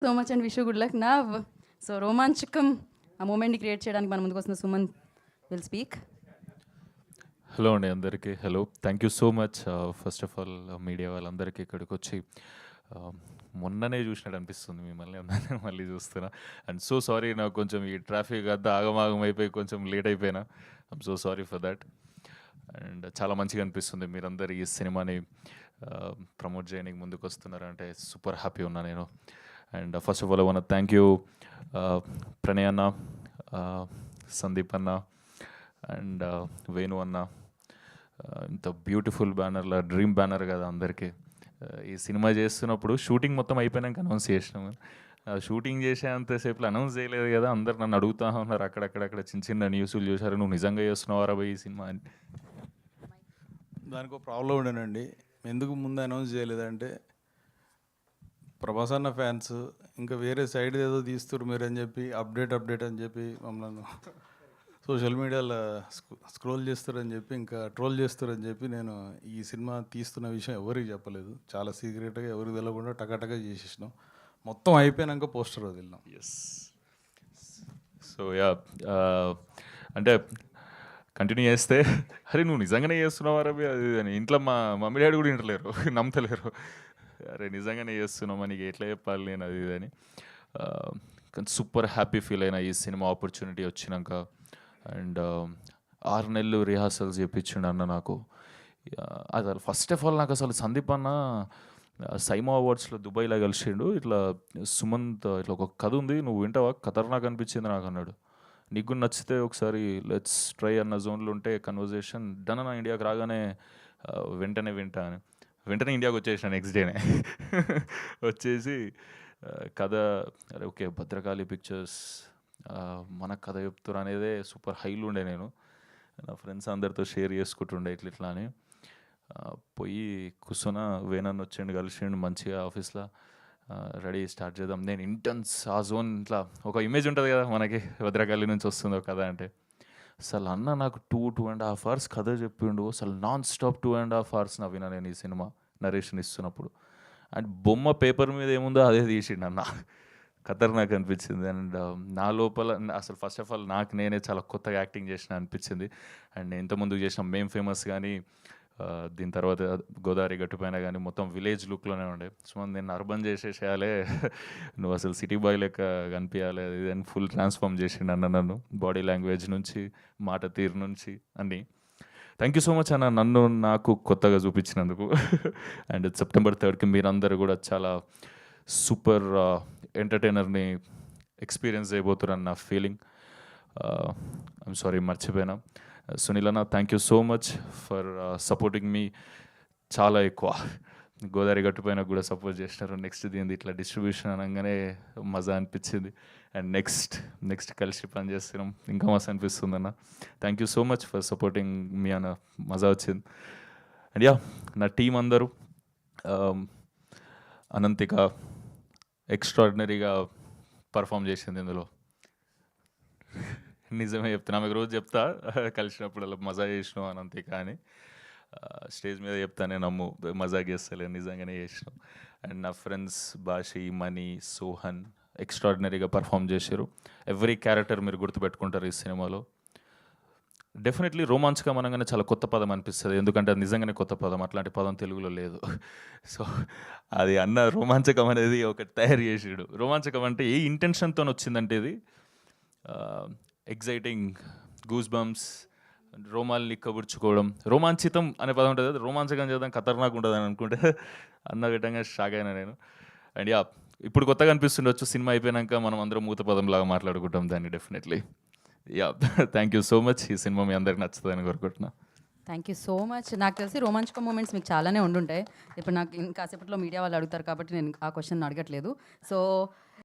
So much and wish you good luck now. So రోమాంచకం ఆ మూమెంట్ని క్రియేట్ చేయడానికి మన ముందుకు వస్తున్న సుమన్ విల్ స్పీక్. హలో అండి అందరికీ. Hello, thank you so much. First of all media వాళ్ళందరికీ ఇక్కడికి వచ్చి మొన్ననే చూసినట్టు అనిపిస్తుంది మిమ్మల్ని అందరినీ మళ్ళీ చూస్తున్నా. అండ్ సో సారీ, నాకు కొంచెం ఈ ట్రాఫిక్ అంతా ఆగమాగం అయిపోయి కొంచెం లేట్ అయిపోయినా. I'm so sorry for that. And చాలా మంచిగా అనిపిస్తుంది మీరందరూ ఈ సినిమాని ప్రమోట్ చేయడానికి ముందుకు వస్తున్నారంటే సూపర్ హ్యాపీ ఉన్నా నేను. And first of all I want thank you Pranay అన్న, సందీప్ అన్న అండ్ వేణు అన్న. ఇంత బ్యూటిఫుల్ బ్యానర్ల డ్రీమ్ బ్యానర్ కదా అందరికీ. ఈ సినిమా చేస్తున్నప్పుడు షూటింగ్ మొత్తం అయిపోయినాక అనౌన్స్ చేసినాము. షూటింగ్ చేసేంతసేపు అనౌన్స్ చేయలేదు కదా, అందరు నన్ను అడుగుతూ ఉన్నారు అక్కడక్కడక్కడ చిన్న చిన్న న్యూస్లు చూశారు, నువ్వు నిజంగా చేస్తున్నావారా భయ్ ఈ సినిమా అని. దానికి ఒక ప్రాబ్లం ఉండేనండి. ఎందుకు ముందు అనౌన్స్ చేయలేదంటే ప్రభాస్ అన్న ఫ్యాన్స్ ఇంకా వేరే సైడ్ ఏదో తీస్తారు మీరు అని చెప్పి అప్డేట్ అని చెప్పి మమ్మల్ని సోషల్ మీడియాలో స్క్రోల్ చేస్తారని చెప్పి ఇంకా ట్రోల్ చేస్తారని చెప్పి నేను ఈ సినిమా తీస్తున్న విషయం ఎవరికి చెప్పలేదు. చాలా సీక్రెట్గా ఎవరికి తెలియకుండా టకాటకా చేసేసినాం. మొత్తం అయిపోయినాక పోస్టర్ వదిలినాం. ఎస్. సో యా, అంటే కంటిన్యూ చేస్తే అరే నువ్వు నిజంగానే చేస్తున్నావు రవి అది అని ఇంట్లో మా మమ్మీ డాడీ కూడా వింటలేరు, నమ్మతలేరు. అరే నిజంగానే చేస్తున్నావు నీకు ఎట్లా చెప్పాలి నేను అది ఇది అని. కానీ సూపర్ హ్యాపీ ఫీల్ అయినా ఈ సినిమా ఆపర్చునిటీ వచ్చినాక. అండ్ 6 నెలలు రిహార్సల్స్ చేయించిండు అన్న నాకు. అసలు ఫస్ట్ ఆఫ్ ఆల్ నాకు అసలు సందీప్ అన్న సైమా అవార్డ్స్లో దుబాయ్లో కలిసిండు. ఇట్లా సుమంత్ ఇట్లా ఒక కథ ఉంది నువ్వు వింటావా, ఖతర్నాక్ అనిపించింది నాకు అన్నాడు. నీకు నచ్చితే ఒకసారి లెట్స్ ట్రై అన్న జోన్లో ఉంటే కన్వర్జేషన్ డన్ అన్న. ఇండియాకి రాగానే వెంటనే వింటా అని వెంటనే ఇండియాకి వచ్చేసిన నెక్స్ట్ డేనే వచ్చేసి కథ అరే ఓకే భద్రకాళి పిక్చర్స్ మన కథ చెప్తారు అనేదే సూపర్ హైలు ఉండే. నేను నా ఫ్రెండ్స్ అందరితో షేర్ చేసుకుంటుండే ఇట్లా అని. పోయి కూర్చొని వేనన్ను వచ్చిండు, కలిసిండు మంచిగా ఆఫీస్లో. రెడీ స్టార్ట్ చేద్దాం. నేను ఇంటెన్స్ ఆ జోన్ ఇట్లా ఒక ఇమేజ్ ఉంటుంది కదా మనకి, భద్రకాళి నుంచి వస్తుందో కథ అంటే. అసలు అన్న నాకు 2.5 hours కథ చెప్పిండు. అసలు నాన్ స్టాప్ 2.5 hours నవ్వినా నేను ఈ సినిమా నరేషన్ ఇస్తున్నప్పుడు. అండ్ బొమ్మ పేపర్ మీద ఏముందో అదే తీసిండు అన్న. ఖతర్నాక్ అనిపించింది. అండ్ నా లోపల అసలు ఫస్ట్ ఆఫ్ ఆల్ నాకు నేనే చాలా కొత్తగా యాక్టింగ్ చేసిన అనిపించింది. అండ్ ఇంతకుముందు చేసిన మేం ఫేమస్ కానీ దీని తర్వాత గోదావరి గట్టుపైన కానీ మొత్తం విలేజ్ లుక్లోనే ఉండే. సో నేను అర్బన్ చేసేసేయాలి, నువ్వు అసలు సిటీ బాయ్ లెక్క కనిపించాలి అది అని ఫుల్ ట్రాన్స్ఫార్మ్ చేసిండు అన్న నన్ను. బాడీ లాంగ్వేజ్ నుంచి మాట తీరు నుంచి అన్నీ. థ్యాంక్ యూ సో మచ్ అన్న నన్ను నాకు కొత్తగా చూపించినందుకు. అండ్ September 3rd మీరందరూ కూడా చాలా సూపర్ ఎంటర్టైనర్ని ఎక్స్పీరియన్స్ చేయబోతున్నారు నా ఫీలింగ్. ఐమ్ సారీ మర్చిపోయినా. సునీల్ అన్న thank you so much for supporting me. చాలా ఎక్కువ గోదావరి గట్టుపైన కూడా సపోర్ట్ చేసినారు. నెక్స్ట్ దీనిది ఇట్లా డిస్ట్రిబ్యూషన్ అనగానే మజా అనిపించింది. అండ్ నెక్స్ట్ కలిసి పని చేస్తున్నాం ఇంకా మస్తు అనిపిస్తుంది అన్న. Thank you so much for supporting me అన్న, మజా వచ్చింది. అండ్ యా నా టీం అందరూ అనంతిక ఎక్స్ట్రాడినరీగా పర్ఫామ్ చేసింది ఇందులో. నిజమే చెప్తున్నా, ఆమెకు రోజు చెప్తా కలిసినప్పుడు అలా మజా చేసినాం అనంతిక అని. స్టేజ్ మీద చెప్తానే నమ్ము మజా చేస్తలే, నిజంగానే చేసినాం. అండ్ నా ఫ్రెండ్స్ బాషి, మణి, సోహన్ ఎక్స్ట్రాడినరీగా పర్ఫామ్ చేశారు. ఎవ్రీ క్యారెక్టర్ మీరు గుర్తుపెట్టుకుంటారు ఈ సినిమాలో. డెఫినెట్లీ రోమాంచకం అనగానే చాలా కొత్త పదం అనిపిస్తుంది, ఎందుకంటే అది నిజంగానే కొత్త పదం, అట్లాంటి పదం తెలుగులో లేదు. సో అది అన్న రోమాంచకం అనేది ఒకటి తయారు చేసాడు. రోమాంచకం అంటే ఏ ఇంటెన్షన్తో వచ్చిందంటే ఇది ఎగ్జైటింగ్, గూస్ బంప్స్, రోమాల్ని కబుర్చుకోవడం. రోమాంచితం అనే పదం ఉంటుంది, రోమాంచకం చేద్దాం ఖతర్నాక్ ఉంటుంది అని అనుకుంటే అన్న విధంగా షాక్ అయినా నేను. అండ్ యా ఇప్పుడు కొత్తగా అనిపిస్తుండొచ్చు, సినిమా అయిపోయాక మనం అందరం మూత పదంలాగా మాట్లాడుకుంటాం దాన్ని. Definitely yeah thank you so much. ఈ సినిమా మీ అందరికి నచ్చుతుందని కోరుకుంటున్నా. Thank you so much. నాకు తెలిసి రోమాంచకం మూమెంట్స్ మీకు చాలానే ఉండుంటాయి. ఇప్పుడు నాకు ఇంకాసేపట్లో మీడియా వాళ్ళు అడుగుతారు కాబట్టి నేను ఆ క్వశ్చన్ అడగట్లేదు. సో